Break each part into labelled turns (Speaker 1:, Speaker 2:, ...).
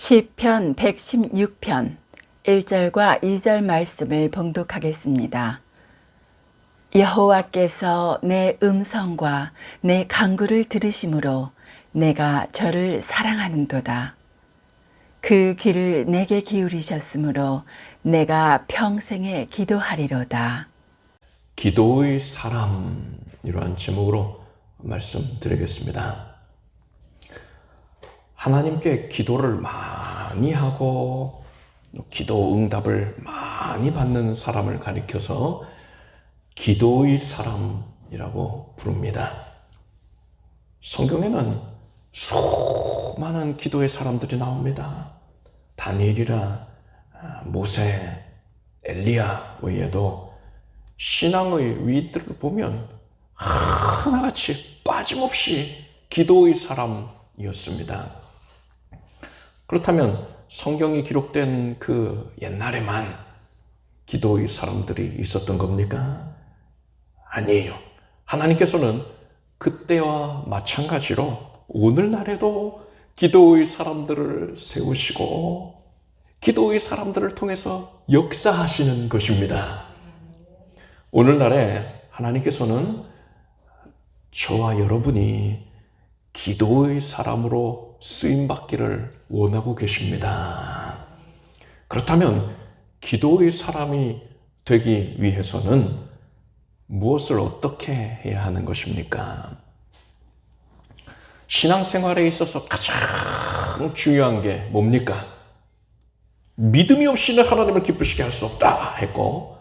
Speaker 1: 시편 116편 1절과 2절 말씀을 봉독하겠습니다. 여호와께서 내 음성과 내 간구를 들으심으로 내가 저를 사랑하는도다. 그 귀를 내게 기울이셨으므로 내가 평생에 기도하리로다.
Speaker 2: 기도의 사람, 이러한 제목으로 말씀드리겠습니다. 하나님께 기도를 많이 하고 기도 응답을 많이 받는 사람을 가리켜서 기도의 사람이라고 부릅니다. 성경에는 수많은 기도의 사람들이 나옵니다. 다니엘이라 모세, 엘리야 외에도 신앙의 위인들을 보면 하나같이 빠짐없이 기도의 사람이었습니다. 그렇다면 성경이 기록된 그 옛날에만 기도의 사람들이 있었던 겁니까? 아니에요. 하나님께서는 그때와 마찬가지로 오늘날에도 기도의 사람들을 세우시고 기도의 사람들을 통해서 역사하시는 것입니다. 오늘날에 하나님께서는 저와 여러분이 기도의 사람으로 쓰임받기를 원하고 계십니다. 그렇다면 기도의 사람이 되기 위해서는 무엇을 어떻게 해야 하는 것입니까? 신앙생활에 있어서 가장 중요한 게 뭡니까? 믿음이 없이는 하나님을 기쁘시게 할 수 없다 했고,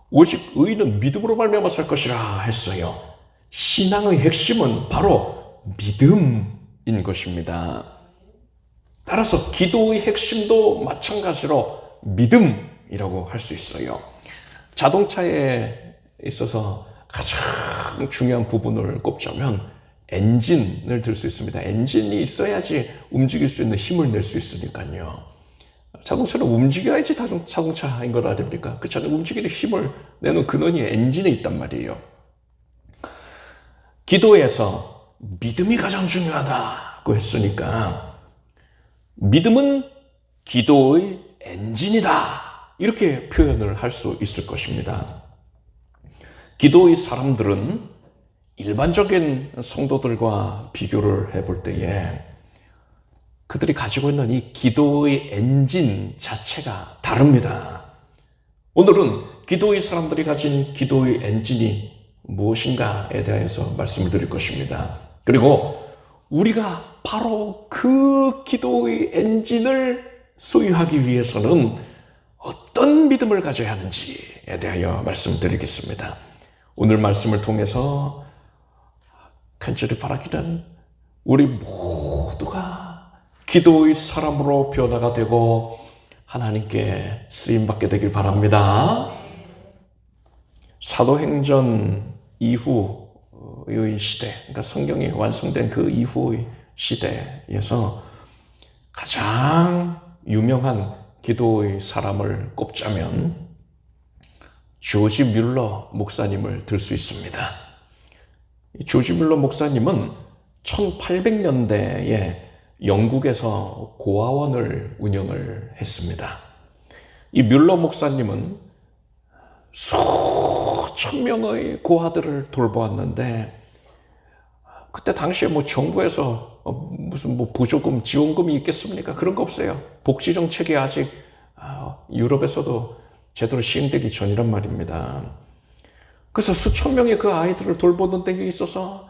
Speaker 2: 오직 의인은 믿음으로 말미암아 살 것이라 했어요. 신앙의 핵심은 바로 믿음인 것입니다. 따라서 기도의 핵심도 마찬가지로 믿음이라고 할 수 있어요. 자동차에 있어서 가장 중요한 부분을 꼽자면 엔진을 들 수 있습니다. 엔진이 있어야지 움직일 수 있는 힘을 낼 수 있으니까요. 자동차는 움직여야지 자동차인 걸 아닙니까? 그 차는 움직이는 힘을 내는 근원이 엔진에 있단 말이에요. 기도에서 믿음이 가장 중요하다고 했으니까 믿음은 기도의 엔진이다, 이렇게 표현을 할 수 있을 것입니다. 기도의 사람들은 일반적인 성도들과 비교를 해볼 때에 그들이 가지고 있는 이 기도의 엔진 자체가 다릅니다. 오늘은 기도의 사람들이 가진 기도의 엔진이 무엇인가에 대해서 말씀을 드릴 것입니다. 그리고 우리가 바로 그 기도의 엔진을 소유하기 위해서는 어떤 믿음을 가져야 하는지에 대하여 말씀드리겠습니다. 오늘 말씀을 통해서 간절히 바라기는 우리 모두가 기도의 사람으로 변화가 되고 하나님께 쓰임받게 되길 바랍니다. 사도행전 이후의 시대, 그러니까 성경이 완성된 그 이후의 시대에서 가장 유명한 기도의 사람을 꼽자면 조지 뮬러 목사님을 들 수 있습니다. 조지 뮬러 목사님은 1800년대에 영국에서 고아원을 운영을 했습니다. 이 뮬러 목사님은 수천 명의 고아들을 돌보았는데, 그때 당시에 정부에서 무슨 보조금, 지원금이 있겠습니까? 그런 거 없어요. 복지 정책이 아직 유럽에서도 제대로 시행되기 전이란 말입니다. 그래서 수천 명의 그 아이들을 돌보는 데 있어서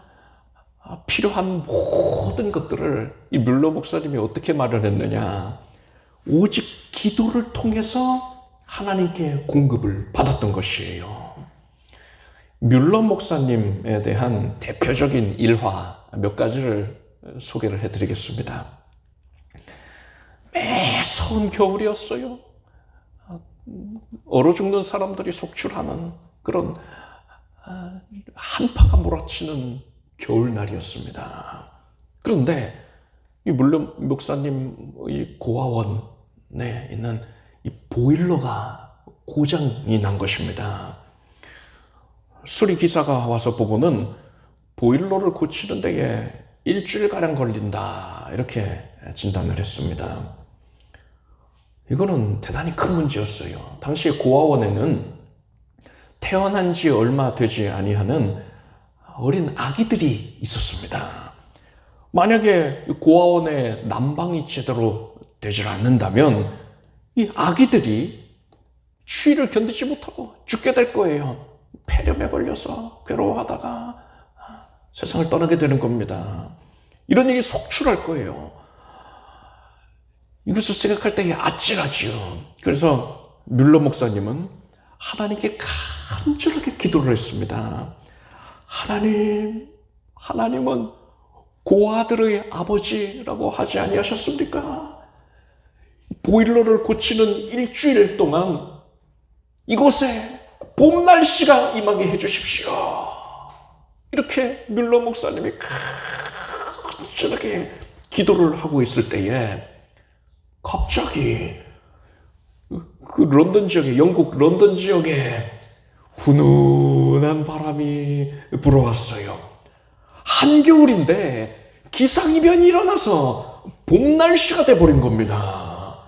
Speaker 2: 필요한 모든 것들을 이 뮬러 목사님이 어떻게 마련했느냐? 오직 기도를 통해서 하나님께 공급을 받았던 것이에요. 뮬러 목사님에 대한 대표적인 일화 몇 가지를 소개를 해드리겠습니다. 매서운 겨울이었어요. 얼어 죽는 사람들이 속출하는 그런 한파가 몰아치는 겨울날이었습니다. 그런데 이 뮬러 목사님의 고아원에 있는 이 보일러가 고장이 난 것입니다. 수리기사가 와서 보고는 보일러를 고치는 데에 일주일가량 걸린다, 이렇게 진단을 했습니다. 이거는 대단히 큰 문제였어요. 당시에 고아원에는 태어난 지 얼마 되지 아니하는 어린 아기들이 있었습니다. 만약에 고아원에 난방이 제대로 되질 않는다면 이 아기들이 추위를 견디지 못하고 죽게 될 거예요. 폐렴에 걸려서 괴로워하다가 세상을 떠나게 되는 겁니다. 이런 일이 속출할 거예요. 이것을 생각할 때 아찔하지요. 그래서 뮬러 목사님은 하나님께 간절하게 기도를 했습니다. 하나님은 고아들의 아버지라고 하지 아니하셨습니까? 보일러를 고치는 일주일 동안 이곳에 봄 날씨가 임하게 해주십시오. 이렇게 뮬러 목사님이 간절하게 기도를 하고 있을 때에 갑자기 그 런던 지역에, 영국 런던 지역에 훈훈한 바람이 불어왔어요. 한겨울인데 기상이변이 일어나서 봄 날씨가 돼버린 겁니다.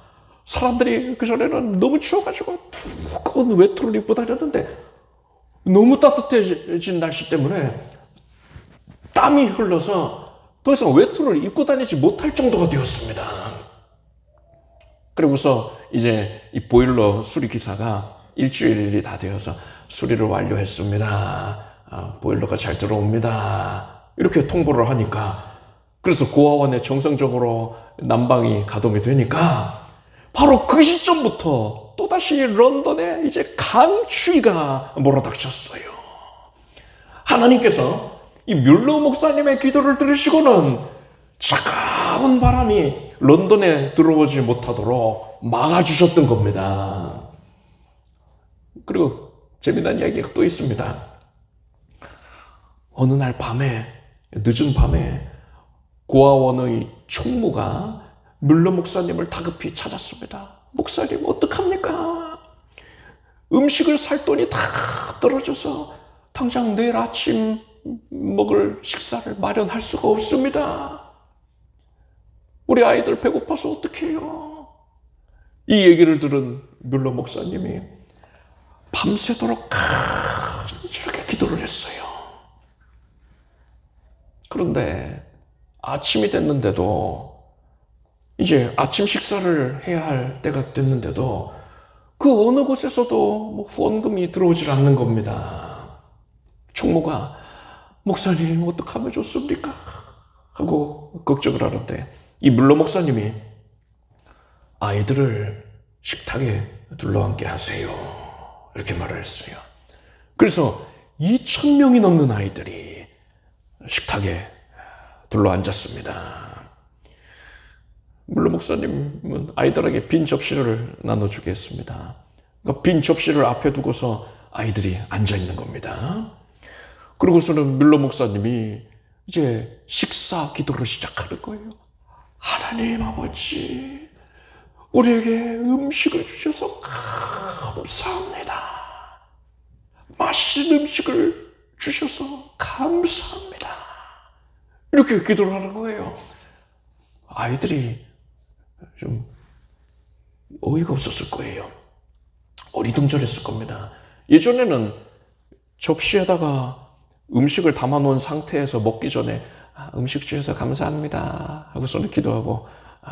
Speaker 2: 사람들이 그전에는 너무 추워가지고 두꺼운 외투를 입고 다녔는데 너무 따뜻해진 날씨 때문에 땀이 흘러서 더 이상 외투를 입고 다니지 못할 정도가 되었습니다. 그리고서 이제 이 보일러 수리기사가 일주일이 다 되어서 수리를 완료했습니다. 보일러가 잘 들어옵니다. 이렇게 통보를 하니까, 그래서 고아원에 정상적으로 난방이 가동이 되니까 바로 그 시점부터 또다시 런던에 이제 강추위가 몰아닥쳤어요. 하나님께서 이 뮬러 목사님의 기도를 들으시고는 차가운 바람이 런던에 들어오지 못하도록 막아주셨던 겁니다. 그리고 재미난 이야기가 또 있습니다. 어느 날 밤에, 늦은 밤에 고아원의 총무가 뮬러 목사님을 다급히 찾았습니다. 목사님, 어떡합니까? 음식을 살 돈이 다 떨어져서 당장 내일 아침 먹을 식사를 마련할 수가 없습니다. 우리 아이들 배고파서 어떡해요? 이 얘기를 들은 뮬러 목사님이 밤새도록 간절하게 기도를 했어요. 그런데 아침이 됐는데도, 이제 아침 식사를 해야 할 때가 됐는데도 그 어느 곳에서도 후원금이 들어오질 않는 겁니다. 총무가 목사님 어떡하면 좋습니까? 하고 걱정을 하는데 이 뮬러 목사님이 아이들을 식탁에 둘러앉게 하세요. 이렇게 말을 했어요. 그래서 2,000명이 넘는 아이들이 식탁에 둘러앉았습니다. 뮬러 목사님은 아이들에게 빈 접시를 나눠주겠습니다. 그러니까 빈 접시를 앞에 두고서 아이들이 앉아있는 겁니다. 그러고서는 뮬러 목사님이 이제 식사 기도를 시작하는 거예요. 하나님 아버지, 우리에게 음식을 주셔서 감사합니다. 맛있는 음식을 주셔서 감사합니다. 이렇게 기도를 하는 거예요. 아이들이 좀 어이가 없었을 거예요. 어리둥절했을 겁니다. 예전에는 접시에다가 음식을 담아놓은 상태에서 먹기 전에 음식 주셔서 감사합니다 하고서는 기도하고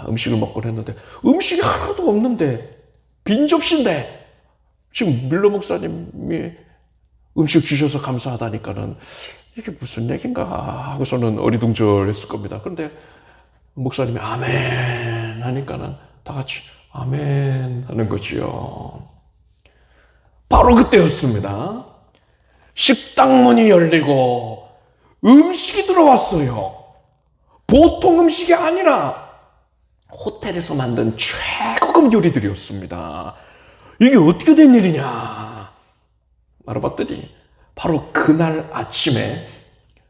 Speaker 2: 음식을 먹곤 했는데, 음식이 하나도 없는데 빈 접시인데 지금 뮬러 목사님이 음식 주셔서 감사하다니까는 이게 무슨 얘기인가 하고서는 어리둥절했을 겁니다. 그런데 목사님이 아멘 하니까는 다 같이 아멘 하는 거지요. 바로 그때였습니다. 식당 문이 열리고 음식이 들어왔어요. 보통 음식이 아니라 호텔에서 만든 최고급 요리들이었습니다. 이게 어떻게 된 일이냐 알아봤더니 바로 그날 아침에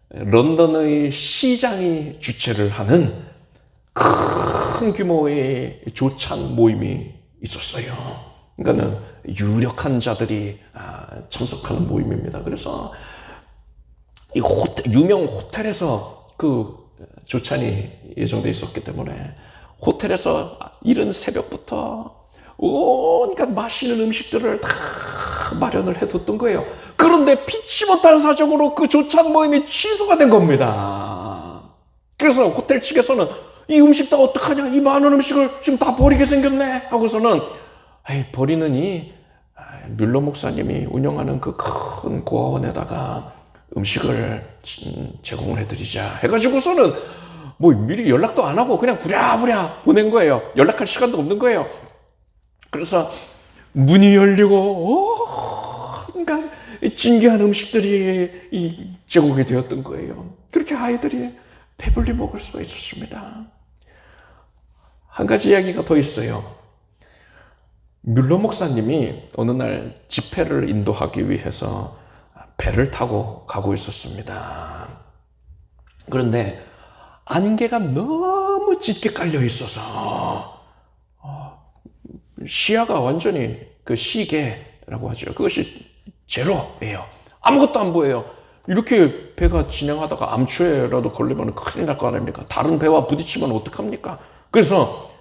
Speaker 2: 런던의 시장이 주최를 하는 큰 규모의 조찬 모임이 있었어요. 그러니까는 유력한 자들이 참석하는 모임입니다. 그래서 이 유명 호텔에서 그 조찬이 예정돼 있었기 때문에 호텔에서 이른 새벽부터 온갖 맛있는 음식들을 다 마련을 해뒀던 거예요. 그런데 피치 못할 사정으로 그 조찬 모임이 취소가 된 겁니다. 그래서 호텔 측에서는 이 음식 다 어떡하냐, 이 많은 음식을 지금 다 버리게 생겼네 하고서는 버리느니 뮬러 목사님이 운영하는 그 큰 고아원에다가 음식을 제공을 해드리자 해가지고서는 뭐 미리 연락도 안 하고 그냥 부랴부랴 보낸 거예요. 연락할 시간도 없는 거예요. 그래서 문이 열리고 온갖 진귀한 음식들이 제공이 되었던 거예요. 그렇게 아이들이 배불리 먹을 수가 있었습니다. 한 가지 이야기가 더 있어요. 뮬러 목사님이 어느 날 집회를 인도하기 위해서 배를 타고 가고 있었습니다. 그런데 안개가 너무 짙게 깔려 있어서 시야가 완전히 그 시계라고 하죠. 그것이 제로예요. 아무것도 안 보여요. 이렇게 배가 진행하다가 암초에라도 걸리면 큰일 날 거 아닙니까? 다른 배와 부딪히면 어떡합니까? 그래서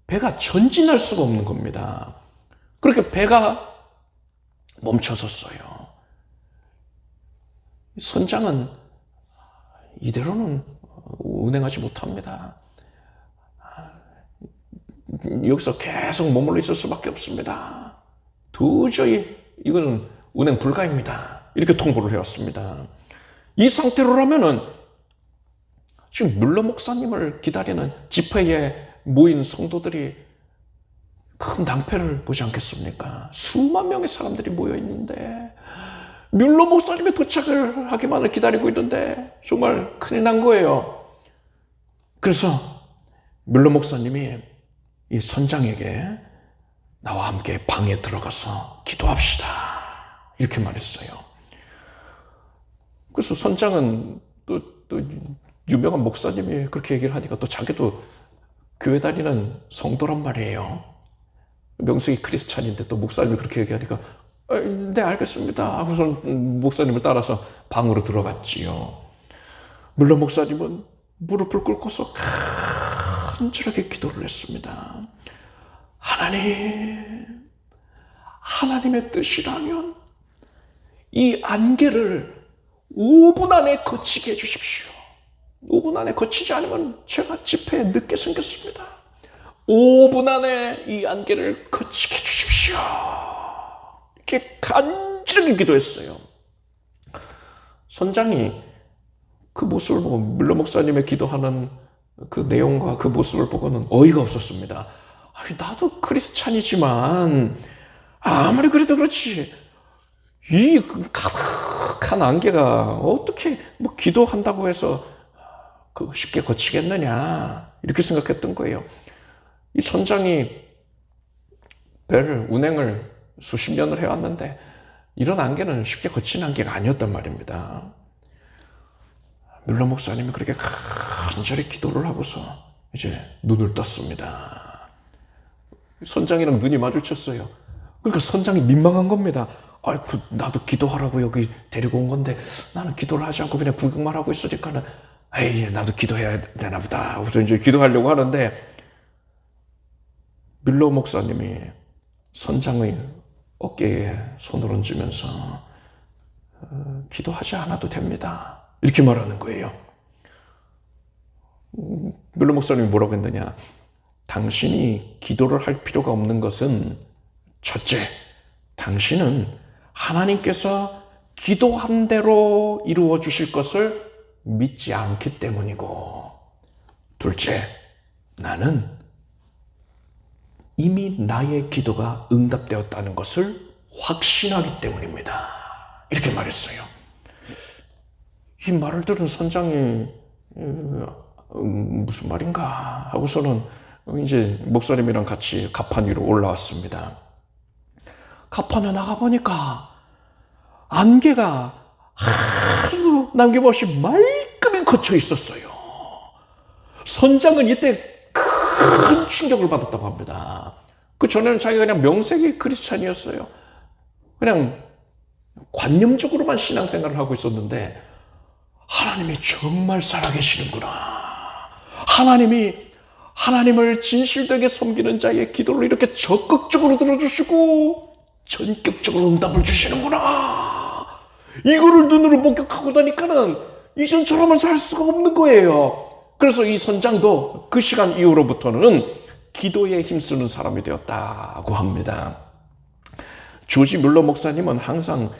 Speaker 2: 배가 전진할 수가 없는 겁니다. 그렇게 배가 멈춰섰어요. 선장은 이대로는 운행하지 못합니다. 여기서 계속 머물러 있을 수밖에 없습니다. 도저히 이거는 운행 불가입니다. 이렇게 통보를 해왔습니다. 이 상태로라면은 지금 뮬러 목사님을 기다리는 집회에 모인 성도들이 큰 낭패를 보지 않겠습니까? 수만 명의 사람들이 모여 있는데 뮬러 목사님의 도착을 하기만을 기다리고 있는데 정말 큰일 난 거예요. 그래서 뮬러 목사님이 이 선장에게 나와 함께 방에 들어가서 기도합시다 이렇게 말했어요. 그래서 선장은 또 유명한 목사님이 그렇게 얘기를 하니까 또 자기도 교회 다니는 성도란 말이에요. 명색이 크리스찬인데 또 목사님이 그렇게 얘기하니까 네 알겠습니다 하고서 목사님을 따라서 방으로 들어갔지요. 뮬러 목사님은 무릎을 꿇고서 간절하게 기도를 했습니다. 하나님의 뜻이라면 이 안개를 5분 안에 거치게 해주십시오. 5분 안에 거치지 않으면 제가 집회에 늦게 생겼습니다. 5분 안에 이 안개를 거치게 해주십시오. 이렇게 간절하게 기도했어요. 선장이 그 모습을 보고 뮬러 목사님의 기도하는 그 내용과 그 모습을 보고는 어이가 없었습니다. 나도 크리스찬이지만 아무리 그래도 그렇지 이 가득한 안개가 어떻게 뭐 기도한다고 해서 쉽게 거치겠느냐 이렇게 생각했던 거예요. 이 선장이 배를 운행을 수십 년을 해왔는데 이런 안개는 쉽게 거치는 안개가 아니었단 말입니다. 뮬러 목사님이 그렇게 간절히 기도를 하고서 이제 눈을 떴습니다. 선장이랑 눈이 마주쳤어요. 그러니까 선장이 민망한 겁니다. 아이고 나도 기도하라고 여기 데리고 온 건데 나는 기도를 하지 않고 그냥 구경만 하고 있으니까는 에이 나도 기도해야 되나 보다. 그래서 이제 기도하려고 하는데 뮬러 목사님이 선장의 어깨에 손을 얹으면서 기도하지 않아도 됩니다. 이렇게 말하는 거예요. 뮬러 목사님이 뭐라고 했느냐. 당신이 기도를 할 필요가 없는 것은 첫째, 당신은 하나님께서 기도한 대로 이루어 주실 것을 믿지 않기 때문이고, 둘째, 나는 이미 나의 기도가 응답되었다는 것을 확신하기 때문입니다. 이렇게 말했어요. 이 말을 들은 선장이 무슨 말인가 하고서는 이제 목사님이랑 같이 갑판 위로 올라왔습니다. 갑판에 나가보니까 안개가 하나도 남김없이 말끔히 거쳐 있었어요. 선장은 이때 큰 충격을 받았다고 합니다. 그 전에는 자기가 그냥 명색이 크리스찬이었어요. 그냥 관념적으로만 신앙생활을 하고 있었는데 하나님이 정말 살아계시는구나. 하나님이 하나님을 진실되게 섬기는 자의 기도를 이렇게 적극적으로 들어주시고 전격적으로 응답을 주시는구나. 이거를 눈으로 목격하고 나니까는 이전처럼은 살 수가 없는 거예요. 그래서 이 선장도 그 시간 이후로부터는 기도에 힘쓰는 사람이 되었다고 합니다. 조지 뮬러 목사님은 항상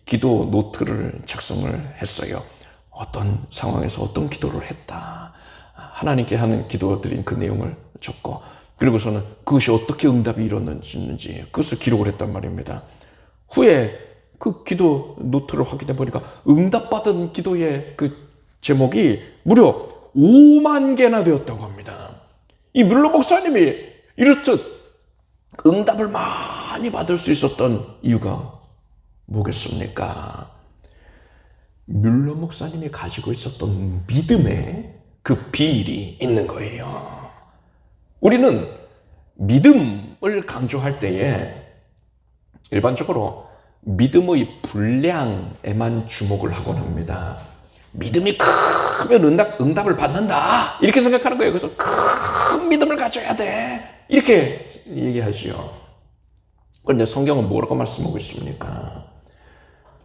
Speaker 2: 기도 노트를 작성을 했어요. 어떤 상황에서 어떤 기도를 했다. 하나님께 하는 기도드린 그 내용을 적고, 그리고서는 그것이 어떻게 응답이 이루어졌는지 그것을 기록을 했단 말입니다. 후에 그 기도 노트를 확인해 보니까 응답받은 기도의 그 제목이 무려 5만 개나 되었다고 합니다. 이 뮬러 목사님이 이렇듯 응답을 많이 받을 수 있었던 이유가 뭐겠습니까? 뮬러 목사님이 가지고 있었던 믿음의 그 비밀이 있는 거예요. 우리는 믿음을 강조할 때에 일반적으로 믿음의 분량에만 주목을 하곤 합니다. 믿음이 크면 응답을 받는다, 이렇게 생각하는 거예요. 그래서 큰 믿음을 가져야 돼, 이렇게 얘기하지요. 그런데 성경은 뭐라고 말씀하고 있습니까?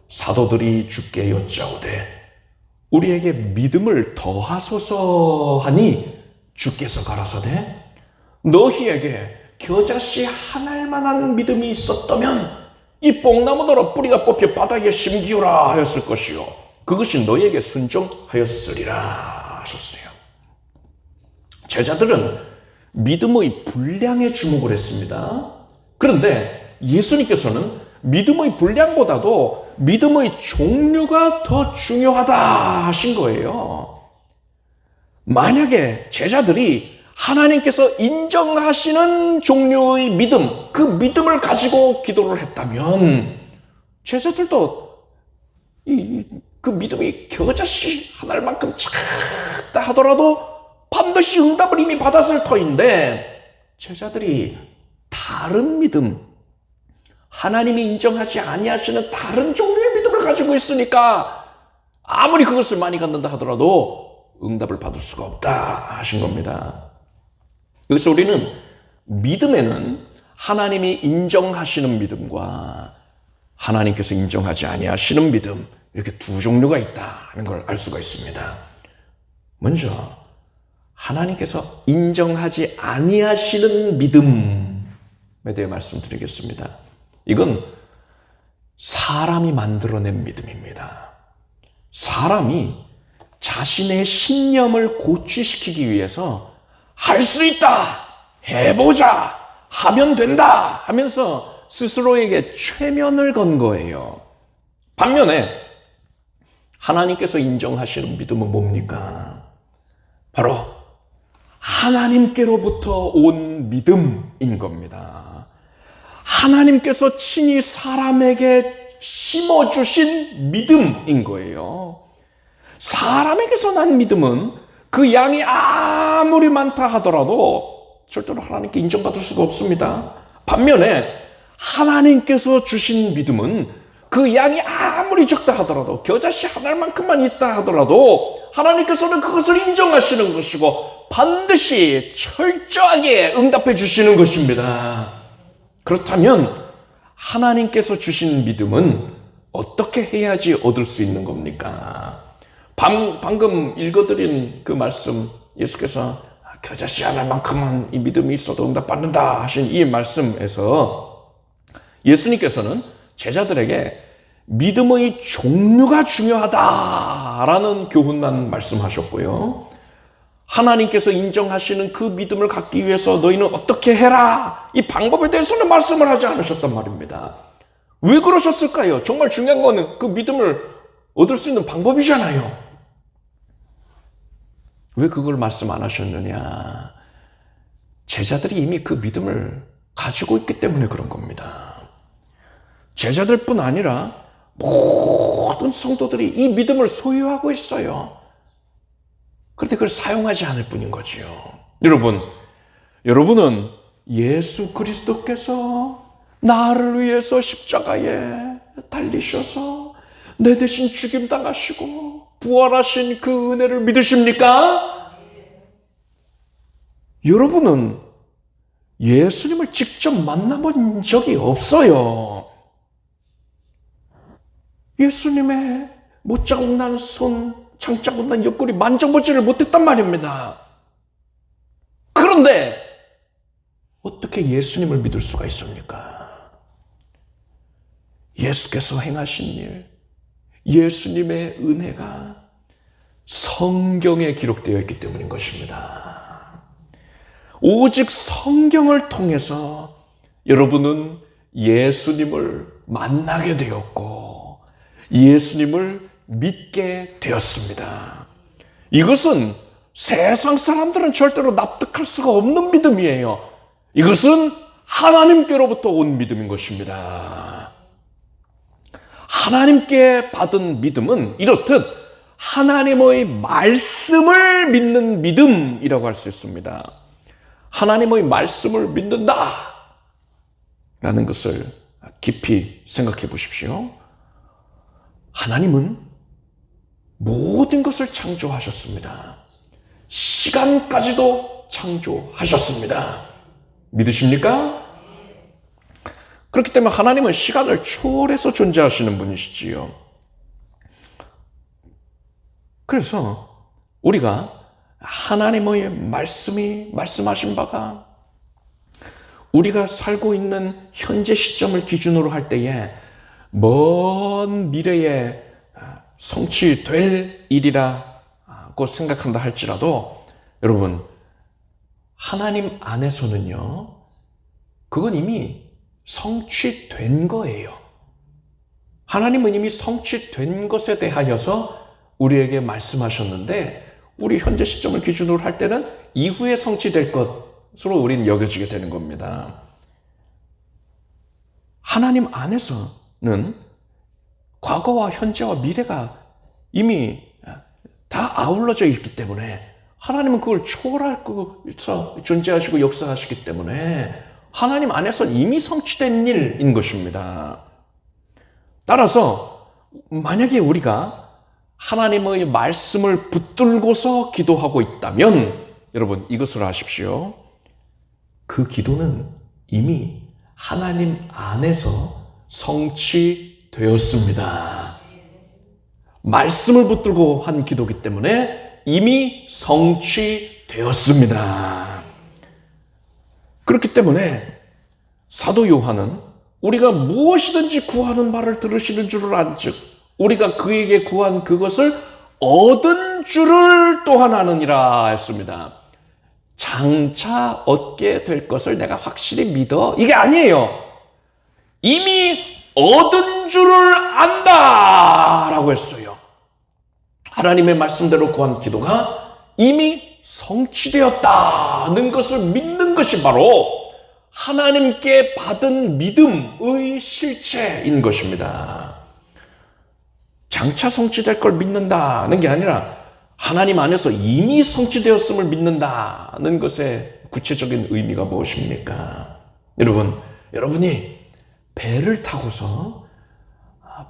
Speaker 2: 사도들이 주께 여짜오되 우리에게 믿음을 더하소서 하니 주께서 가라사대 너희에게 겨자씨 한 알만한 믿음이 있었다면 이 뽕나무더러 뿌리가 뽑혀 바닥에 심기어라 하였을 것이요 그것이 너희에게 순종하였으리라 하셨어요. 제자들은 믿음의 분량에 주목을 했습니다. 그런데 예수님께서는 믿음의 분량보다도 믿음의 종류가 더 중요하다 하신 거예요. 만약에 제자들이 하나님께서 인정하시는 종류의 믿음, 그 믿음을 가지고 기도를 했다면 제자들도 그 믿음이 겨자씨 한 알만큼 작다 하더라도 반드시 응답을 이미 받았을 터인데, 제자들이 다른 믿음, 하나님이 인정하지 아니하시는 다른 종류의 믿음을 가지고 있으니까 아무리 그것을 많이 갖는다 하더라도 응답을 받을 수가 없다 하신 겁니다. 여기서 우리는 믿음에는 하나님이 인정하시는 믿음과 하나님께서 인정하지 아니하시는 믿음, 이렇게 두 종류가 있다는 걸 알 수가 있습니다. 먼저 하나님께서 인정하지 아니하시는 믿음에 대해 말씀드리겠습니다. 이건 사람이 만들어낸 믿음입니다. 사람이 자신의 신념을 고취시키기 위해서 할 수 있다, 해보자, 하면 된다 하면서 스스로에게 최면을 건 거예요. 반면에 하나님께서 인정하시는 믿음은 뭡니까? 바로 하나님께로부터 온 믿음인 겁니다. 하나님께서 친히 사람에게 심어주신 믿음인 거예요. 사람에게서 난 믿음은 그 양이 아무리 많다 하더라도 절대로 하나님께 인정받을 수가 없습니다. 반면에 하나님께서 주신 믿음은 그 양이 아무리 적다 하더라도 겨자씨 한 알만큼만 있다 하더라도 하나님께서는 그것을 인정하시는 것이고 반드시 철저하게 응답해 주시는 것입니다. 그렇다면 하나님께서 주신 믿음은 어떻게 해야지 얻을 수 있는 겁니까? 방금 읽어드린 그 말씀, 예수께서 겨자씨 한 알만큼만 이 믿음이 있어도 응답받는다 하신 이 말씀에서 예수님께서는 제자들에게 믿음의 종류가 중요하다라는 교훈만 말씀하셨고요. 하나님께서 인정하시는 그 믿음을 갖기 위해서 너희는 어떻게 해라, 이 방법에 대해서는 말씀을 하지 않으셨단 말입니다. 왜 그러셨을까요? 정말 중요한 거는 그 믿음을 얻을 수 있는 방법이잖아요. 왜 그걸 말씀 안 하셨느냐? 제자들이 이미 그 믿음을 가지고 있기 때문에 그런 겁니다. 제자들뿐 아니라 모든 성도들이 이 믿음을 소유하고 있어요. 그런데 그걸 사용하지 않을 뿐인 거지요. 여러분은 예수 그리스도께서 나를 위해서 십자가에 달리셔서 내 대신 죽임당하시고 부활하신 그 은혜를 믿으십니까? 여러분은 예수님을 직접 만나본 적이 없어요. 예수님의 못자국 난 손, 장자국 난 옆구리 만져보지를 못했단 말입니다. 그런데 어떻게 예수님을 믿을 수가 있습니까? 예수께서 행하신 일, 예수님의 은혜가 성경에 기록되어 있기 때문인 것입니다. 오직 성경을 통해서 여러분은 예수님을 만나게 되었고 예수님을 믿게 되었습니다. 이것은 세상 사람들은 절대로 납득할 수가 없는 믿음이에요. 이것은 하나님께로부터 온 믿음인 것입니다. 하나님께 받은 믿음은 이렇듯 하나님의 말씀을 믿는 믿음이라고 할 수 있습니다. 하나님의 말씀을 믿는다 라는 것을 깊이 생각해 보십시오. 하나님은 모든 것을 창조하셨습니다. 시간까지도 창조하셨습니다. 믿으십니까? 그렇기 때문에 하나님은 시간을 초월해서 존재하시는 분이시지요. 그래서 우리가 하나님의 말씀하신 바가 우리가 살고 있는 현재 시점을 기준으로 할 때에 먼 미래에 성취될 일이라고 생각한다 할지라도 여러분 하나님 안에서는요 그건 이미 성취된 거예요. 하나님은 이미 성취된 것에 대하여서 우리에게 말씀하셨는데 우리 현재 시점을 기준으로 할 때는 이후에 성취될 것으로 우리는 여겨지게 되는 겁니다. 하나님 안에서는 과거와 현재와 미래가 이미 다 아울러져 있기 때문에 하나님은 그걸 초월해서 존재하시고 역사하시기 때문에 하나님 안에서는 이미 성취된 일인 것입니다. 따라서 만약에 우리가 하나님의 말씀을 붙들고서 기도하고 있다면 여러분 이것을 아십시오. 그 기도는 이미 하나님 안에서 성취되었습니다. 말씀을 붙들고 한 기도이기 때문에 이미 성취되었습니다. 그렇기 때문에 사도 요한은 우리가 무엇이든지 구하는 말을 들으시는 줄을 안즉 우리가 그에게 구한 그것을 얻은 줄을 또한 아느니라 했습니다. 장차 얻게 될 것을 내가 확실히 믿어? 이게 아니에요. 이미 얻은 줄을 안다라고 했어요. 하나님의 말씀대로 구한 기도가 이미 성취되었다는 것을 믿는 것이 바로 하나님께 받은 믿음의 실체인 것입니다. 장차 성취될 걸 믿는다는 게 아니라 하나님 안에서 이미 성취되었음을 믿는다는 것의 구체적인 의미가 무엇입니까? 여러분이 배를 타고서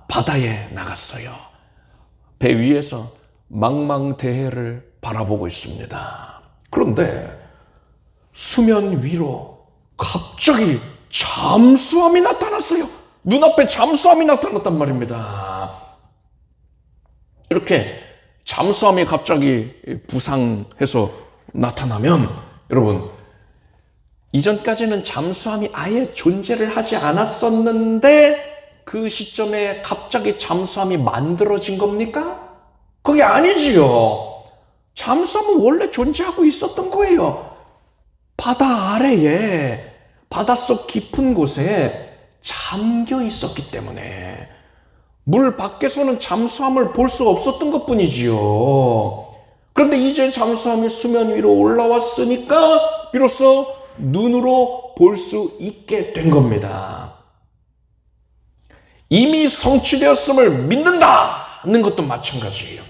Speaker 2: 바다에 나갔어요. 배 위에서 망망대해를 바라보고 있습니다. 그런데 수면 위로 갑자기 잠수함이 나타났어요. 눈앞에 잠수함이 나타났단 말입니다. 이렇게 잠수함이 갑자기 부상해서 나타나면 여러분 이전까지는 잠수함이 아예 존재를 하지 않았었는데 그 시점에 갑자기 잠수함이 만들어진 겁니까? 그게 아니지요. 잠수함은 원래 존재하고 있었던 거예요. 바다 아래에 바닷속 깊은 곳에 잠겨 있었기 때문에 물 밖에서는 잠수함을 볼 수 없었던 것뿐이지요. 그런데 이제 잠수함이 수면 위로 올라왔으니까 비로소 눈으로 볼 수 있게 된 겁니다. 이미 성취되었음을 믿는다는 것도 마찬가지예요.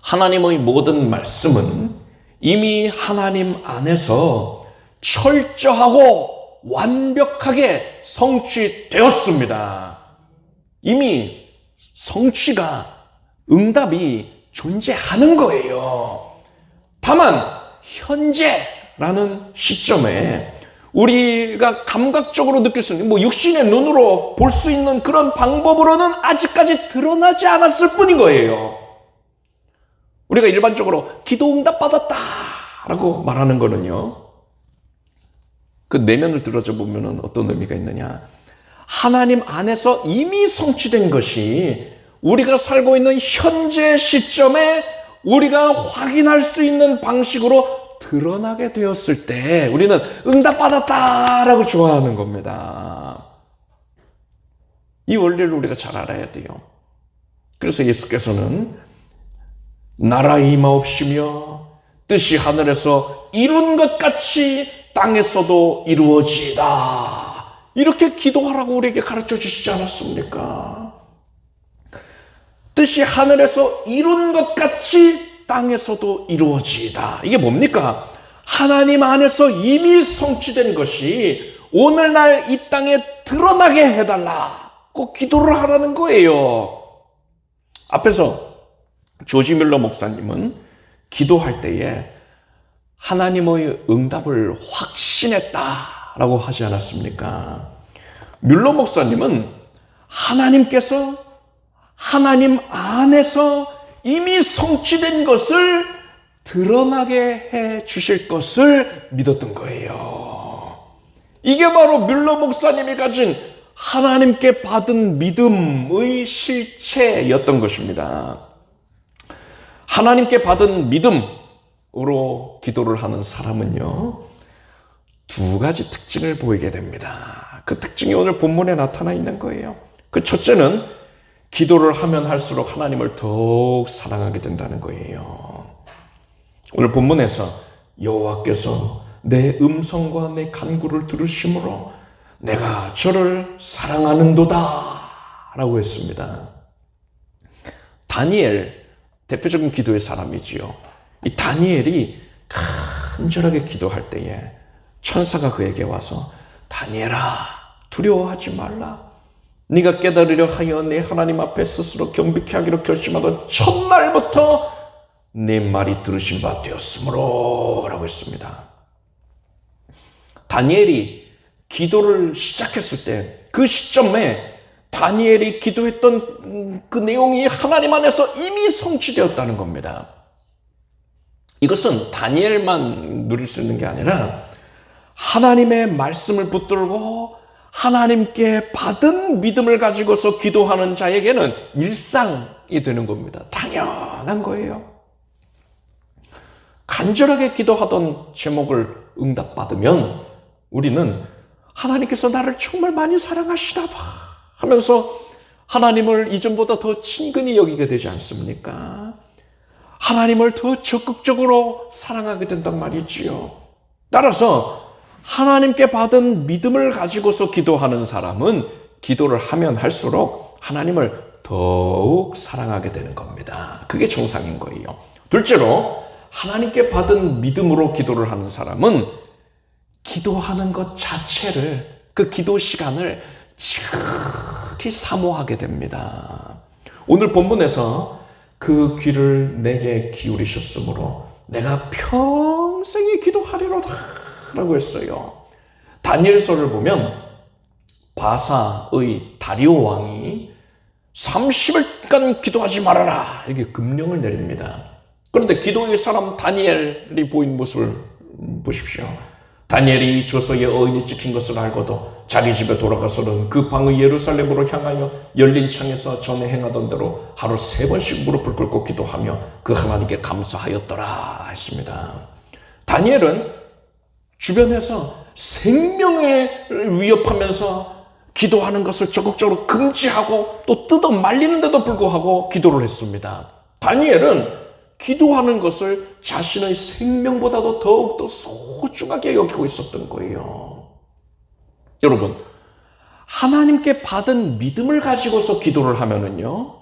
Speaker 2: 하나님의 모든 말씀은 이미 하나님 안에서 철저하고 완벽하게 성취되었습니다. 이미 성취가 응답이 존재하는 거예요. 다만 현재 라는 시점에 우리가 감각적으로 느낄 수 있는, 육신의 눈으로 볼 수 있는 그런 방법으로는 아직까지 드러나지 않았을 뿐인 거예요. 우리가 일반적으로 기도 응답 받았다 라고 말하는 거는요, 그 내면을 들어져 보면 어떤 의미가 있느냐, 하나님 안에서 이미 성취된 것이 우리가 살고 있는 현재 시점에 우리가 확인할 수 있는 방식으로 드러나게 되었을 때 우리는 응답받았다라고 좋아하는 겁니다. 이 원리를 우리가 잘 알아야 돼요. 그래서 예수께서는 나라 임하옵시며 뜻이 하늘에서 이룬 것 같이 땅에서도 이루어지이다, 이렇게 기도하라고 우리에게 가르쳐 주시지 않았습니까? 뜻이 하늘에서 이룬 것 같이 땅에서도 이루어지이다. 이게 뭡니까? 하나님 안에서 이미 성취된 것이 오늘날 이 땅에 드러나게 해달라고 기도를 하라는 거예요. 앞에서 조지 밀러 목사님은 기도할 때에 하나님의 응답을 확신했다라고 하지 않았습니까? 밀러 목사님은 하나님께서 하나님 안에서 이미 성취된 것을 드러나게 해 주실 것을 믿었던 거예요. 이게 바로 밀러 목사님이 가진 하나님께 받은 믿음의 실체였던 것입니다. 하나님께 받은 믿음으로 기도를 하는 사람은요, 두 가지 특징을 보이게 됩니다. 그 특징이 오늘 본문에 나타나 있는 거예요. 그 첫째는 기도를 하면 할수록 하나님을 더욱 사랑하게 된다는 거예요. 오늘 본문에서 여호와께서 내 음성과 내 간구를 들으심으로 내가 저를 사랑하는도다 라고 했습니다. 다니엘, 대표적인 기도의 사람이지요. 이 다니엘이 간절하게 기도할 때에 천사가 그에게 와서 다니엘아, 두려워하지 말라. 네가 깨달으려 하여 내 하나님 앞에 스스로 겸비케 하기로 결심하던 첫날부터 네 말이 들으신 바 되었으므로 라고 했습니다. 다니엘이 기도를 시작했을 때 그 시점에 다니엘이 기도했던 그 내용이 하나님 안에서 이미 성취되었다는 겁니다. 이것은 다니엘만 누릴 수 있는 게 아니라 하나님의 말씀을 붙들고 하나님께 받은 믿음을 가지고서 기도하는 자에게는 일상이 되는 겁니다. 당연한 거예요. 간절하게 기도하던 제목을 응답받으면 우리는 하나님께서 나를 정말 많이 사랑하시나 봐 하면서 하나님을 이전보다 더 친근히 여기게 되지 않습니까? 하나님을 더 적극적으로 사랑하게 된단 말이지요. 따라서 하나님께 받은 믿음을 가지고서 기도하는 사람은 기도를 하면 할수록 하나님을 더욱 사랑하게 되는 겁니다. 그게 정상인 거예요. 둘째로, 하나님께 받은 믿음으로 기도를 하는 사람은 기도하는 것 자체를, 그 기도 시간을 지극히 사모하게 됩니다. 오늘 본문에서 그 귀를 내게 기울이셨으므로 내가 평생에 기도하리로다 라고 했어요. 다니엘서를 보면 바사의 다리오 왕이 30일간 기도하지 말아라 이렇게 금령을 내립니다. 그런데 기도의 사람 다니엘이 보인 모습을 보십시오. 다니엘이 조서에 어인이 찍힌 것을 알고도 자기 집에 돌아가서는 그 방의 예루살렘으로 향하여 열린 창에서 전에 행하던 대로 하루 3번씩 무릎을 꿇고 기도하며 그 하나님께 감사하였더라 했습니다. 다니엘은 주변에서 생명에 위협하면서 기도하는 것을 적극적으로 금지하고 또 뜯어 말리는데도 불구하고 기도를 했습니다. 다니엘은 기도하는 것을 자신의 생명보다도 더욱더 소중하게 여기고 있었던 거예요. 여러분, 하나님께 받은 믿음을 가지고서 기도를 하면은요,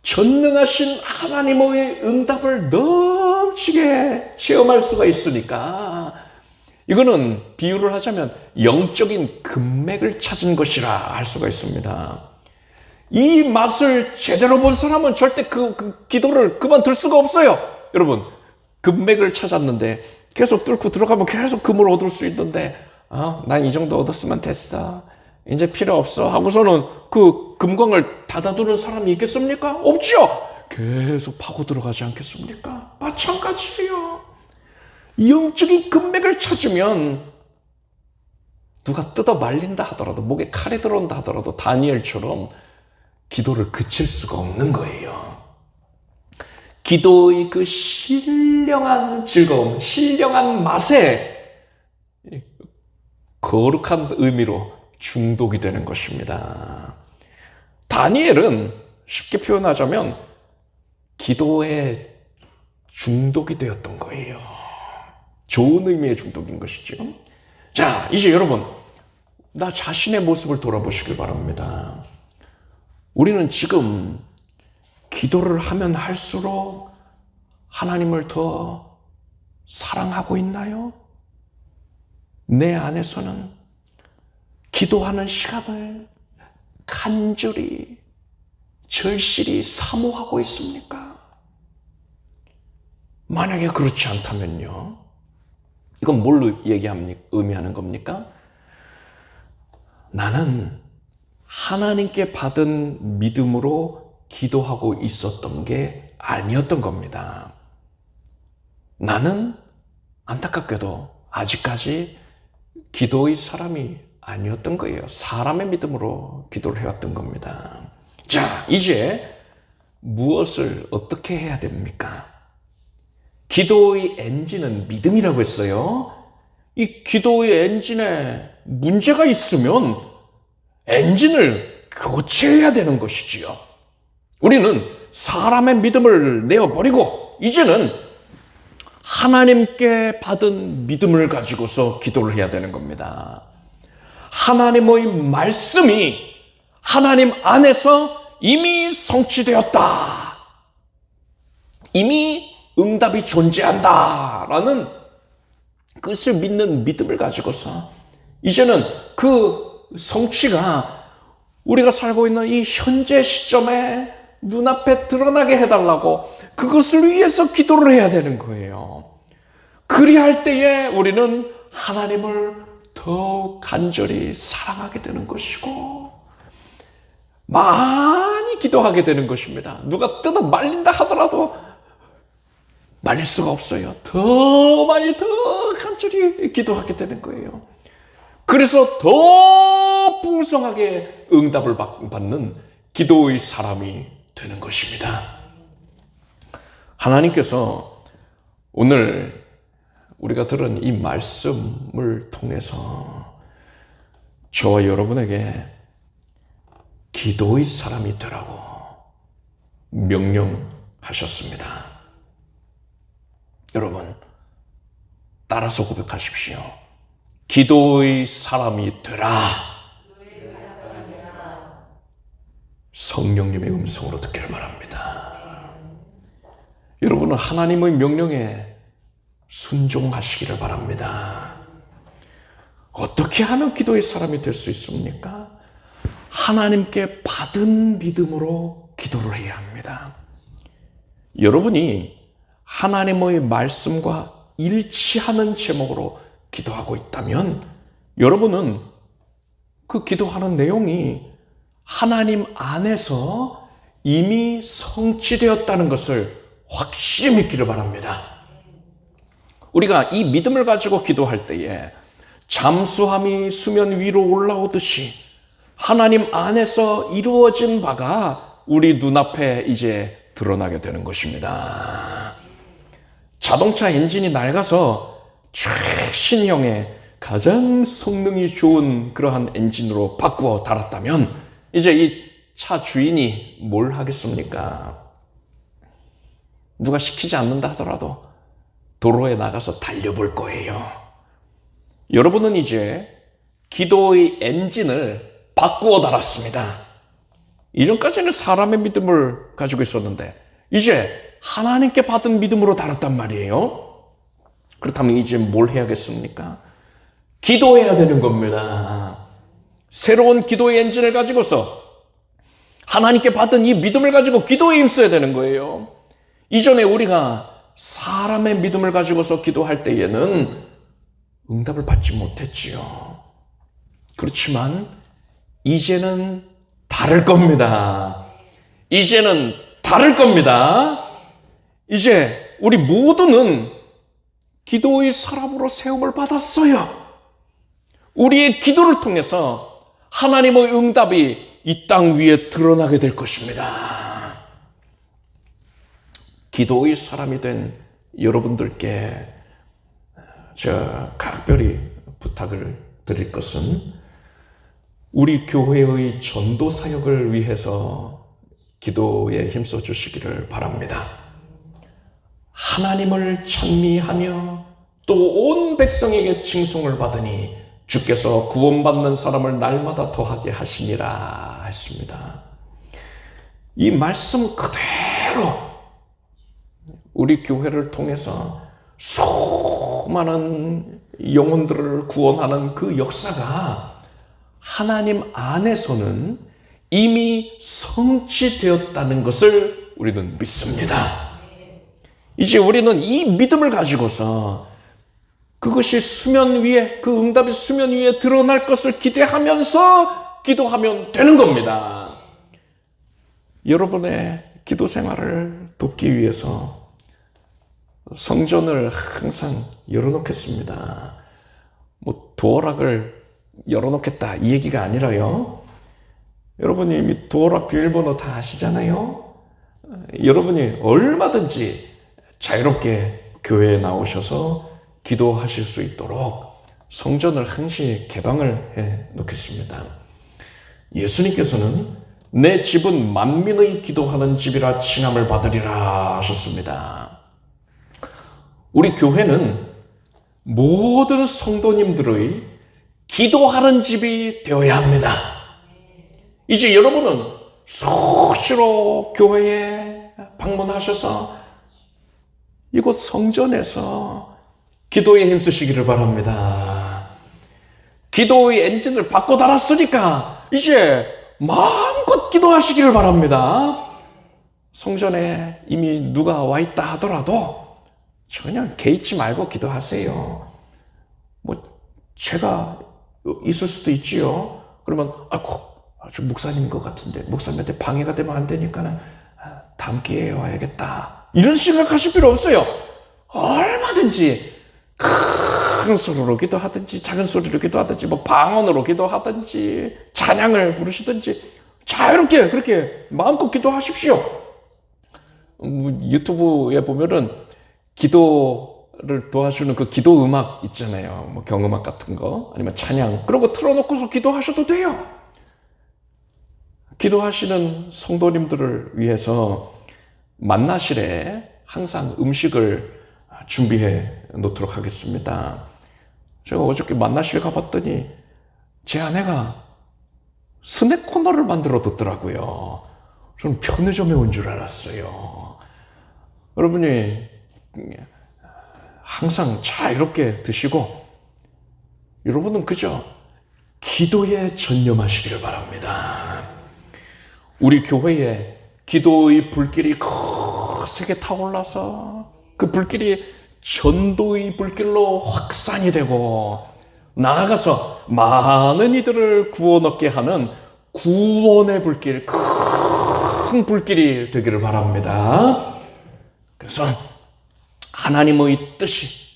Speaker 2: 전능하신 하나님의 응답을 넘치게 체험할 수가 있으니까 이거는 비유를 하자면 영적인 금맥을 찾은 것이라 할 수가 있습니다. 이 맛을 제대로 본 사람은 절대 그 기도를 그만둘 수가 없어요. 여러분, 금맥을 찾았는데 계속 뚫고 들어가면 계속 금을 얻을 수 있는데, 난 이 정도 얻었으면 됐어. 이제 필요 없어. 하고서는 그 금광을 닫아두는 사람이 있겠습니까? 없죠? 계속 파고 들어가지 않겠습니까? 마찬가지예요. 영적인 금맥을 찾으면 누가 뜯어 말린다 하더라도, 목에 칼이 들어온다 하더라도 다니엘처럼 기도를 그칠 수가 없는 거예요. 기도의 그 신령한 즐거움, 신령한 맛에 거룩한 의미로 중독이 되는 것입니다. 다니엘은 쉽게 표현하자면 기도에 중독이 되었던 거예요. 좋은 의미의 중독인 것이죠. 자, 이제 여러분, 나 자신의 모습을 돌아보시길 바랍니다. 우리는 지금 기도를 하면 할수록 하나님을 더 사랑하고 있나요? 내 안에서는 기도하는 시간을 간절히, 절실히 사모하고 있습니까? 만약에 그렇지 않다면요, 이건 뭘 의미하는 겁니까? 나는 하나님께 받은 믿음으로 기도하고 있었던 게 아니었던 겁니다. 나는 안타깝게도 아직까지 기도의 사람이 아니었던 거예요. 사람의 믿음으로 기도를 해왔던 겁니다. 자, 이제 무엇을 어떻게 해야 됩니까? 기도의 엔진은 믿음이라고 했어요. 이 기도의 엔진에 문제가 있으면 엔진을 교체해야 되는 것이지요. 우리는 사람의 믿음을 내어버리고 이제는 하나님께 받은 믿음을 가지고서 기도를 해야 되는 겁니다. 하나님의 말씀이 하나님 안에서 이미 성취되었다. 이미 응답이 존재한다라는 그것을 믿는 믿음을 가지고서 이제는 그 성취가 우리가 살고 있는 이 현재 시점에 눈앞에 드러나게 해달라고 그것을 위해서 기도를 해야 되는 거예요. 그리할 때에 우리는 하나님을 더욱 간절히 사랑하게 되는 것이고 많이 기도하게 되는 것입니다. 누가 뜯어 말린다 하더라도 말릴 수가 없어요. 더 많이 더 간절히 기도하게 되는 거예요. 그래서 더 풍성하게 응답을 받는 기도의 사람이 되는 것입니다. 하나님께서 오늘 우리가 들은 이 말씀을 통해서 저와 여러분에게 기도의 사람이 되라고 명령하셨습니다. 여러분, 따라서 고백하십시오. 기도의 사람이 되라. 성령님의 음성으로 듣기를 바랍니다. 여러분은 하나님의 명령에 순종하시기를 바랍니다. 어떻게 하면 기도의 사람이 될 수 있습니까? 하나님께 받은 믿음으로 기도를 해야 합니다. 여러분이 하나님의 말씀과 일치하는 제목으로 기도하고 있다면 여러분은 그 기도하는 내용이 하나님 안에서 이미 성취되었다는 것을 확실히 믿기를 바랍니다. 우리가 이 믿음을 가지고 기도할 때에 잠수함이 수면 위로 올라오듯이 하나님 안에서 이루어진 바가 우리 눈앞에 이제 드러나게 되는 것입니다. 자동차 엔진이 낡아서 최신형의 가장 성능이 좋은 그러한 엔진으로 바꾸어 달았다면 이제 이 차 주인이 뭘 하겠습니까? 누가 시키지 않는다 하더라도 도로에 나가서 달려볼 거예요. 여러분은 이제 기도의 엔진을 바꾸어 달았습니다. 이전까지는 사람의 믿음을 가지고 있었는데 이제 하나님께 받은 믿음으로 달았단 말이에요. 그렇다면 이제 뭘 해야겠습니까? 기도해야 되는 겁니다. 새로운 기도의 엔진을 가지고서 하나님께 받은 이 믿음을 가지고 기도에 힘써야 되는 거예요. 이전에 우리가 사람의 믿음을 가지고서 기도할 때에는 응답을 받지 못했지요. 그렇지만 이제는 다를 겁니다. 이제는 다를 겁니다. 이제 우리 모두는 기도의 사람으로 세움을 받았어요. 우리의 기도를 통해서 하나님의 응답이 이 땅 위에 드러나게 될 것입니다. 기도의 사람이 된 여러분들께 제가 각별히 부탁을 드릴 것은 우리 교회의 전도 사역을 위해서 기도에 힘써 주시기를 바랍니다. 하나님을 찬미하며 또 온 백성에게 칭송을 받으니 주께서 구원받는 사람을 날마다 더하게 하시니라 했습니다. 이 말씀 그대로 우리 교회를 통해서 수많은 영혼들을 구원하는 그 역사가 하나님 안에서는 이미 성취되었다는 것을 우리는 믿습니다. 이제 우리는 이 믿음을 가지고서 그것이 수면 위에, 그 응답이 수면 위에 드러날 것을 기대하면서 기도하면 되는 겁니다. 여러분의 기도 생활을 돕기 위해서 성전을 항상 열어놓겠습니다. 뭐 도어락을 열어놓겠다 이 얘기가 아니라요. 여러분이 이미 도어락 비밀번호 다 아시잖아요. 여러분이 얼마든지 자유롭게 교회에 나오셔서 기도하실 수 있도록 성전을 항시 개방을 해 놓겠습니다. 예수님께서는 내 집은 만민의 기도하는 집이라 칭함을 받으리라 하셨습니다. 우리 교회는 모든 성도님들의 기도하는 집이 되어야 합니다. 이제 여러분은 수시로 교회에 방문하셔서 이곳 성전에서 기도에 힘쓰시기를 바랍니다. 기도의 엔진을 바꿔 달았으니까 이제 마음껏 기도하시기를 바랍니다. 성전에 이미 누가 와 있다 하더라도 그냥 개의치 말고 기도하세요. 뭐 제가 있을 수도 있지요. 그러면 저 목사님인 것 같은데 목사님한테 방해가 되면 안 되니까는 다음 기회에 와야겠다. 이런 생각하실 필요 없어요. 얼마든지 큰 소리로 기도하든지 작은 소리로 기도하든지 뭐 방언으로 기도하든지 찬양을 부르시든지 자유롭게 그렇게 마음껏 기도하십시오. 유튜브에 보면은 기도를 도와주는 그 기도 음악 있잖아요. 뭐 경음악 같은 거 아니면 찬양 그런 거 틀어놓고서 기도하셔도 돼요. 기도하시는 성도님들을 위해서 만나실에 항상 음식을 준비해 놓도록 하겠습니다. 제가 어저께 만나실 가봤더니 제 아내가 스낵 코너를 만들어 뒀더라고요. 저는 편의점에 온 줄 알았어요. 여러분이 항상 자유롭게 드시고 여러분은 그저 기도에 전념하시기를 바랍니다. 우리 교회에 기도의 불길이 거세게 타올라서 그 불길이 전도의 불길로 확산이 되고 나아가서 많은 이들을 구원 얻게 하는 구원의 불길, 큰 불길이 되기를 바랍니다. 그래서 하나님의 뜻이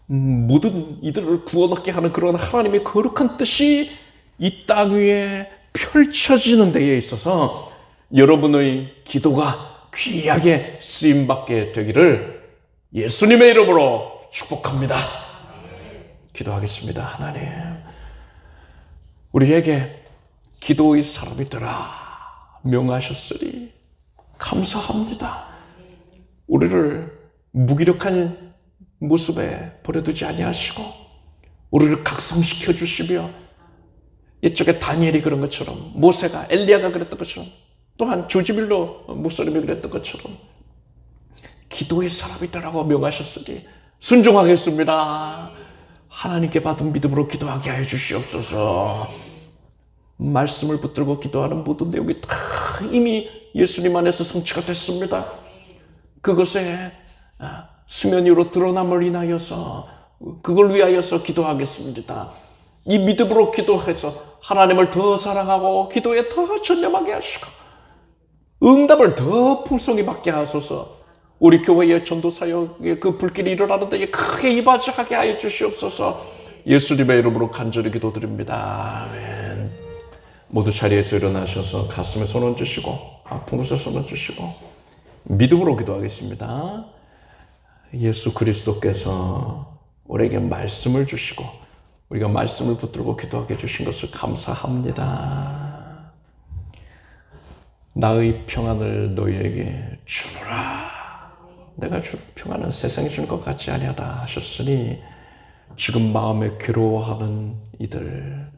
Speaker 2: 모든 이들을 구원 얻게 하는 그런 하나님의 거룩한 뜻이 이 땅 위에 펼쳐지는 데에 있어서 여러분의 기도가 귀하게 쓰임받게 되기를 예수님의 이름으로 축복합니다. 기도하겠습니다. 하나님, 우리에게 기도의 사람이 되라 명하셨으니 감사합니다. 우리를 무기력한 모습에 버려두지 아니하시고 우리를 각성시켜 주시며 이쪽에 다니엘이 그런 것처럼 모세가 엘리야가 그랬던 것처럼 또한 조지밀로 목사님이 그랬던 것처럼 기도의 사람이 되라고 명하셨으니 순종하겠습니다. 하나님께 받은 믿음으로 기도하게 하여 주시옵소서. 말씀을 붙들고 기도하는 모든 내용이 다 이미 예수님 안에서 성취가 됐습니다. 그것에 수면 위로 드러남을 인하여서 그걸 위하여서 기도하겠습니다. 이 믿음으로 기도해서 하나님을 더 사랑하고 기도에 더 전념하게 하시고 응답을 더 풍성히 받게 하소서. 우리 교회의 전도사역의 그 불길이 일어나는 데에 크게 이바지하게 하여 주시옵소서. 예수님의 이름으로 간절히 기도드립니다. 아멘. 모두 자리에서 일어나셔서 가슴에 손 얹으시고 아픈 곳에 손 얹으시고 믿음으로 기도하겠습니다. 예수 그리스도께서 우리에게 말씀을 주시고 우리가 말씀을 붙들고 기도하게 해주신 것을 감사합니다. 나의 평안을 너희에게 주노라. 내가 줄 평안은 세상이 주는 것 같지 아니하다 하셨으니 지금 마음에 괴로워하는 이들,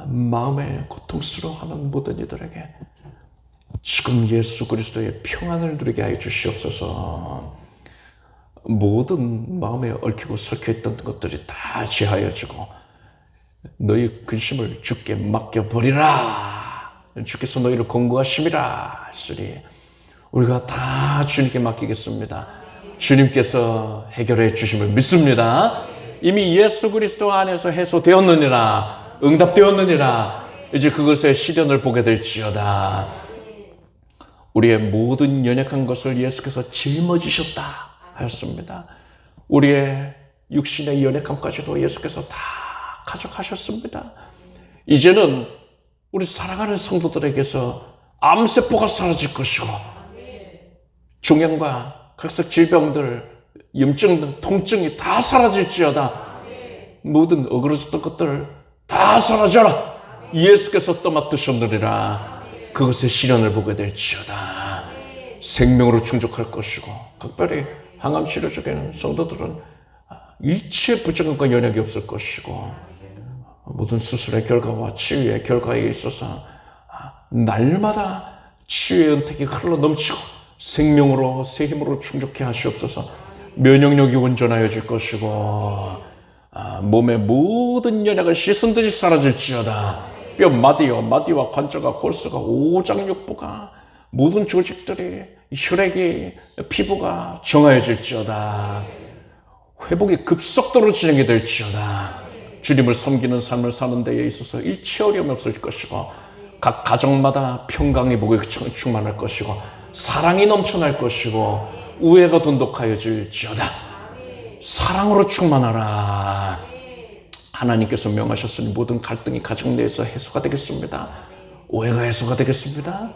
Speaker 2: 마음에 고통스러워하는 모든 이들에게 지금 예수 그리스도의 평안을 누리게 하여 주시옵소서. 모든 마음에 얽히고 설켜있던 것들이 다 제하여지고 너희 근심을 주께 맡겨버리라. 주께서 너희를 권고하심이라 했으니 우리가 다 주님께 맡기겠습니다. 주님께서 해결해 주심을 믿습니다. 이미 예수 그리스도 안에서 해소되었느니라. 응답되었느니라. 이제 그것의 시련을 보게 될지어다. 우리의 모든 연약한 것을 예수께서 짊어지셨다 하였습니다. 우리의 육신의 연약함까지도 예수께서 다 가져가셨습니다. 이제는 우리 사랑하는 성도들에게서 암세포가 사라질 것이고 종양과 각색 질병들, 염증 등 통증이 다 사라질지어다. 모든 어그러졌던 것들 다 사라져라. 예수께서 떠맡으셨느니라. 그것의 시련을 보게 될지어다. 생명으로 충족할 것이고 특별히 항암 치료 중에는 성도들은 일체 부정과 연약이 없을 것이고 모든 수술의 결과와 치유의 결과에 있어서 날마다 치유의 은택이 흘러 넘치고 생명으로 새 힘으로 충족해 하시옵소서. 면역력이 온전하여질 것이고 몸의 모든 연약을 씻은 듯이 사라질지어다. 뼈 마디와 관절과 골수가 오장육부가 모든 조직들이 혈액이 피부가 정화해질지어다. 회복이 급속도로 진행이 될지어다. 주님을 섬기는 삶을 사는 데에 있어서 일체 어려움이 없을 것이고 각 가정마다 평강의 복이 충만할 것이고 사랑이 넘쳐날 것이고 우애가 돈독하여질지어다. 사랑으로 충만하라. 하나님께서 명하셨으니 모든 갈등이 가정 내에서 해소가 되겠습니다. 오해가 해소가 되겠습니다.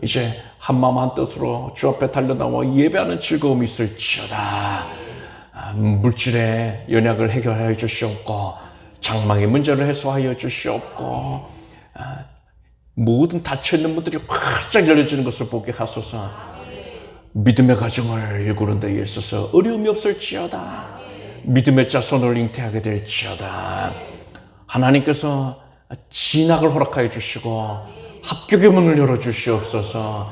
Speaker 2: 이제 한마음 한뜻으로 주 앞에 달려나와 예배하는 즐거움이 있을지어다. 물질의 연약을 해결하여 주시옵고 장막의 문제를 해소하여 주시옵고 모든 닫혀있는 문들이 활짝 열려지는 것을 보게 하소서. 믿음의 가정을 일구는 데에 있어서 어려움이 없을지어다. 믿음의 자손을 잉태하게 될지어다. 하나님께서 진학을 허락하여 주시고 합격의 문을 열어주시옵소서.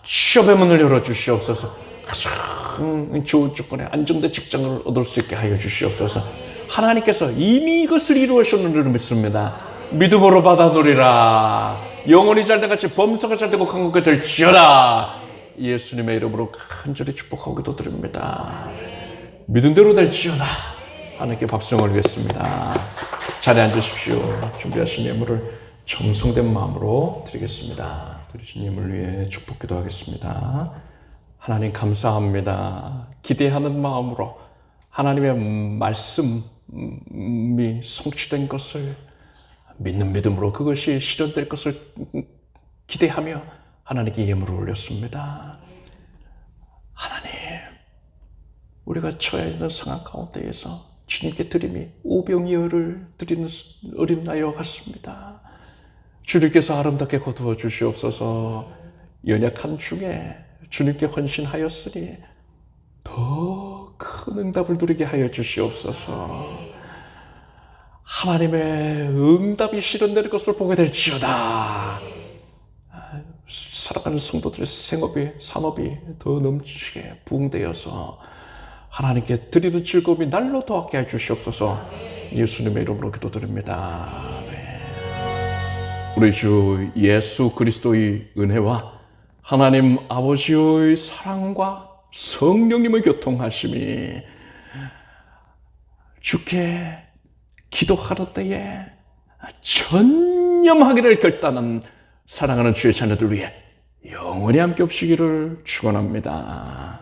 Speaker 2: 취업의 문을 열어주시옵소서. 가장 좋은 조건에 안정된 직장을 얻을 수 있게 하여 주시옵소서. 하나님께서 이미 이것을 이루으셨는 줄 믿습니다. 믿음으로 받아노리라. 영혼이 잘돼같이 범사가 잘되고 강건하게 될지어다. 예수님의 이름으로 간절히 축복하고 기도드립니다. 믿음대로 될지어다. 하나님께 박수를 올리겠습니다. 자리에 앉으십시오. 준비하신 예물을 정성된 마음으로 드리겠습니다. 드리신 예물 위해 축복 기도하겠습니다. 하나님 감사합니다. 기대하는 마음으로 하나님의 말씀이 성취된 것을 믿는 믿음으로 그것이 실현될 것을 기대하며 하나님께 예물을 올렸습니다. 하나님, 우리가 처해 있는 상황 가운데에서 주님께 드림이 오병이어를 드리는 어린 아이와 같습니다. 주님께서 아름답게 거두어 주시옵소서. 연약한 중에 주님께 헌신하였으니 더 큰 응답을 누리게 하여 주시옵소서. 하나님의 응답이 실현되는 것을 보게 될지어다. 살아가는 성도들의 생업이, 산업이 더 넘치게 부흥되어서 하나님께 드리는 즐거움이 날로 더하게 해 주시옵소서. 예수님의 이름으로 기도드립니다. 우리 주 예수 그리스도의 은혜와 하나님 아버지의 사랑과 성령님의 교통하심이 주께 기도하는 때에 전념하기를 결단한 사랑하는 주의 자녀들 위해 영원히 함께 없으기를 축원합니다.